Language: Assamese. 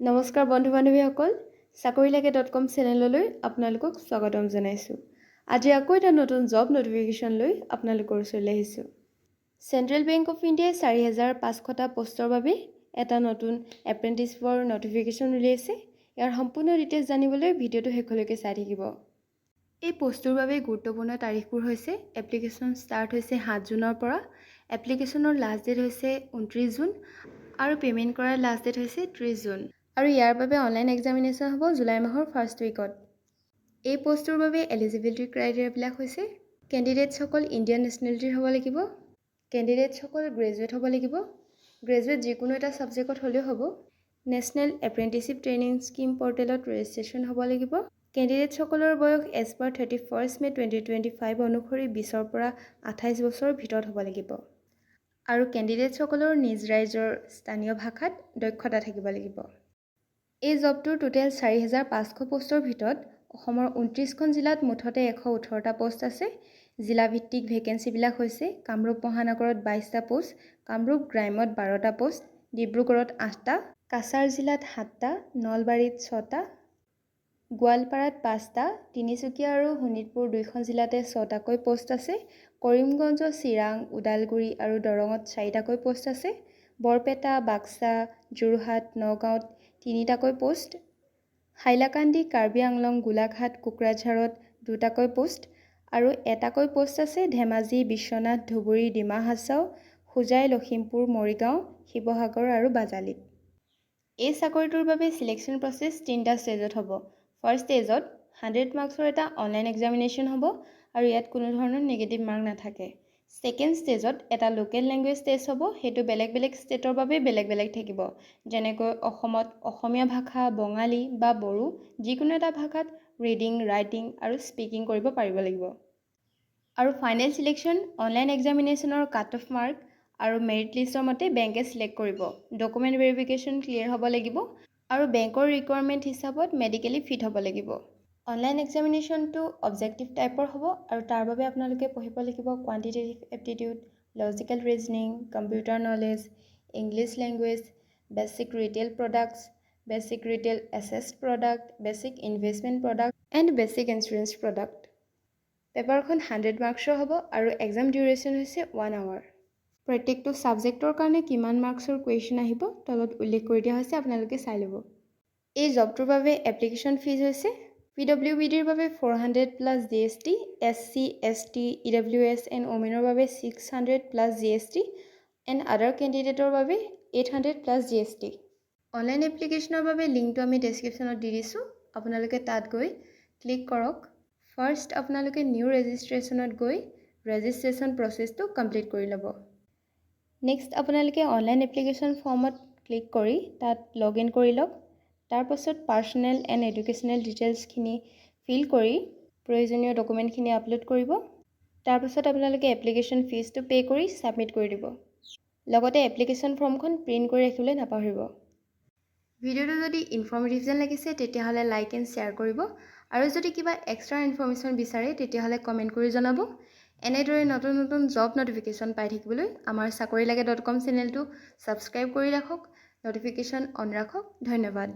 নমস্কাৰ বন্ধু-বান্ধৱীসকল, চাকৰিলাগে.com চেনেললৈ আপোনালোকক স্বাগতম জনাইছোঁ। আজি আকৌ এটা নতুন জব নটিফিকেশ্যন লৈ আপোনালোকৰ ওচৰলৈ আহিছোঁ। চেণ্ট্ৰেল বেংক অফ ইণ্ডিয়াই 4,500টা পোষ্টৰ বাবে এটা নতুন এপ্ৰেণ্টিছৰ নটিফিকেশ্যন উলিয়াইছে। ইয়াৰ সম্পূৰ্ণ ডিটেইলছ জানিবলৈ ভিডিঅ'টো শেষলৈকে চাই থাকিব। এই পোষ্টটোৰ বাবে গুৰুত্বপূৰ্ণ তাৰিখবোৰ হৈছে এপ্লিকেশ্যন ষ্টাৰ্ট হৈছে 7 জুনৰ পৰা, এপ্লিকেশ্যনৰ লাষ্ট ডেট হৈছে 29 জুন আৰু পে'মেণ্ট কৰাৰ লাষ্ট ডেট হৈছে 30 জুন। আৰু ইয়াৰ বাবে অনলাইন এক্সামিনেশ্যন হ'ব জুলাই মাহৰ ফাৰ্ষ্ট উইকত। এই পোষ্টটোৰ বাবে এলিজিবিলিটি ক্ৰাইটেৰিয়াবিলাক হৈছে কেণ্ডিডেটসকল ইণ্ডিয়ান নেশ্যনেলিটিৰ হ'ব লাগিব, কেণ্ডিডেটসকল গ্ৰেজুৱেট হ'ব লাগিব, গ্ৰেজুৱেট যিকোনো এটা ছাবজেক্টত হ'লেও হ'ব, নেশ্যনেল এপ্ৰেণ্টিছশ্বিপ ট্ৰেইনিং স্কিম পৰ্টেলত ৰেজিষ্ট্ৰেশ্যন হ'ব লাগিব, কেণ্ডিডেটসকলৰ বয়স এজ পাৰ 31 মে 2025 অনুসৰি 20ৰ পৰা 28 বছৰৰ ভিতৰত হ'ব লাগিব আৰু কেণ্ডিডেটসকলৰ নিজ ৰাজ্যৰ স্থানীয় ভাষাত দক্ষতা থাকিব লাগিব। এই জবটোৰ টোটেল 4,500 পোষ্টৰ ভিতৰত অসমৰ 29খন জিলাত মুঠতে 118টা পোষ্ট আছে। জিলাভিত্তিক ভেকেঞ্চিবিলাক হৈছে কামৰূপ মহানগৰত 22টা পোষ্ট, কামৰূপ গ্ৰাম্যত 12টা পোষ্ট, ডিব্ৰুগড়ত 8টা, কাছাৰ জিলাত 7টা, নলবাৰীত 6টা, গোৱালপাৰাত 5টা, তিনিচুকীয়া আৰু শোণিতপুৰ 2খন জিলাতে 6টাকৈ পোষ্ট আছে, কৰিমগঞ্জ, চিৰাং, ওদালগুৰি আৰু দৰঙত 4টাকৈ পোষ্ট আছে, বৰপেটা, বাক্সা, যোৰহাট, নগাঁৱত 3টাকৈ পোষ্ট, হাইলাকান্দি, কাৰ্বি আংলং, গোলাঘাট, কোকৰাঝাৰত 2টাকৈ পোষ্ট আৰু 1টাকৈ পোষ্ট আছে ধেমাজি, বিশ্বনাথ, ধুবুৰী, ডিমা হাছাও, হোজাই, লখিমপুৰ, মৰিগাঁও, শিৱসাগৰ আৰু বাজালিত। এই চাকৰিটোৰ বাবে চিলেকশ্যন প্ৰচেছ 3টা ষ্টেজত হ'ব। ফাৰ্ষ্ট ষ্টেজত 100 মাৰ্কছৰ এটা অনলাইন এক্সামিনেশ্যন হ'ব আৰু ইয়াত কোনো ধৰণৰ নিগেটিভ মাৰ্ক নাথাকে। ছেকেণ্ড ষ্টেজত এটা লোকেল লেংগুৱেজ টেষ্ট হ'ব, সেইটো বেলেগ বেলেগ ষ্টেটৰ বাবে বেলেগ বেলেগ থাকিব। যেনেকৈ অসমত অসমীয়া ভাষা, বঙালী বা বড়ো যিকোনো এটা ভাষাত ৰিডিং, ৰাইটিং আৰু স্পিকিং কৰিব পাৰিব লাগিব। আৰু ফাইনেল চিলেকশ্যন অনলাইন এক্সামিনেশ্যনৰ কাট অফ মাৰ্ক আৰু মেৰিট লিষ্টৰ মতে বেংকে চিলেক্ট কৰিব। ডকুমেণ্ট ভেৰিফিকেশ্যন ক্লিয়াৰ হ'ব লাগিব আৰু বেংকৰ ৰিকুৱাৰমেণ্ট হিচাপত মেডিকেলি ফিট হ'ব লাগিব। অনলাইন এক্সামিনেশ্যনটো অবজেক্টিভ টাইপৰ হ'ব আৰু তাৰ বাবে আপোনালোকে পঢ়িব লাগিব quantitative aptitude, logical reasoning, computer knowledge, English language, basic retail products, basic retail asset product, basic investment product and basic insurance product. পেপাৰখন 100 মাৰ্কছৰ হ'ব আৰু এক্সাম ডিউৰেশ্যন হৈছে 1 আৱাৰ। প্ৰত্যেকটো ছাবজেক্টৰ কাৰণে কিমান মাৰ্কছৰ কুৱেশ্যন আহিব তলত উল্লেখ কৰি দিয়া হৈছে, আপোনালোকে চাই ল'ব। এই জবটোৰ বাবে এপ্লিকেশ্যন ফিজ হৈছে PWBDৰ বাবে 400 plus GST, SC, ST, EWS and ওমেনৰ বাবে 600 প্লাছ GST এণ্ড আদাৰ কেণ্ডিডেটৰ বাবে 800 প্লাছ GST। অনলাইন এপ্লিকেশ্যনৰ বাবে লিংকটো আমি ডেছক্ৰিপশ্যনত দি দিছোঁ, আপোনালোকে তাত গৈ ক্লিক কৰক। ফাৰ্ষ্ট আপোনালোকে নিউ ৰেজিষ্ট্ৰেশ্যনত গৈ ৰেজিষ্ট্ৰেশ্যন প্ৰচেছটো কমপ্লিট কৰি ল'ব। নেক্সট আপোনালোকে অনলাইন এপ্লিকেশ্যন ফৰ্মত ক্লিক কৰি তাত লগ ইন কৰি লওক। তাৰপাছত পাৰ্চনেল এণ্ড এডুকেশ্যনেল ডিটেইলছখিনি ফিল কৰি প্ৰয়োজনীয় ডকুমেণ্টখিনি আপলোড কৰিব। তাৰপাছত আপোনালোকে এপ্লিকেশ্যন ফিজটো পে' কৰি ছাবমিট কৰি দিব। লগতে এপ্লিকেশ্যন ফৰ্মখন প্ৰিণ্ট কৰি ৰাখিবলৈ নাপাহৰিব। ভিডিঅ'টো যদি ইনফৰ্মেটিভ যেন লাগিছে তেতিয়াহ'লে লাইক এণ্ড শ্বেয়াৰ কৰিব আৰু যদি কিবা এক্সট্ৰা ইনফৰ্মেশ্যন বিচাৰে তেতিয়াহ'লে কমেণ্ট কৰি জনাব। এনেদৰে নতুন নতুন জব নটিফিকেশ্যন পাই থাকিবলৈ আমাৰ চাকৰিলাগে.com চেনেলটো ছাবস্ক্ৰাইব কৰি ৰাখক, নটিফিকেশ্যন অন ৰাখক। ধন্যবাদ।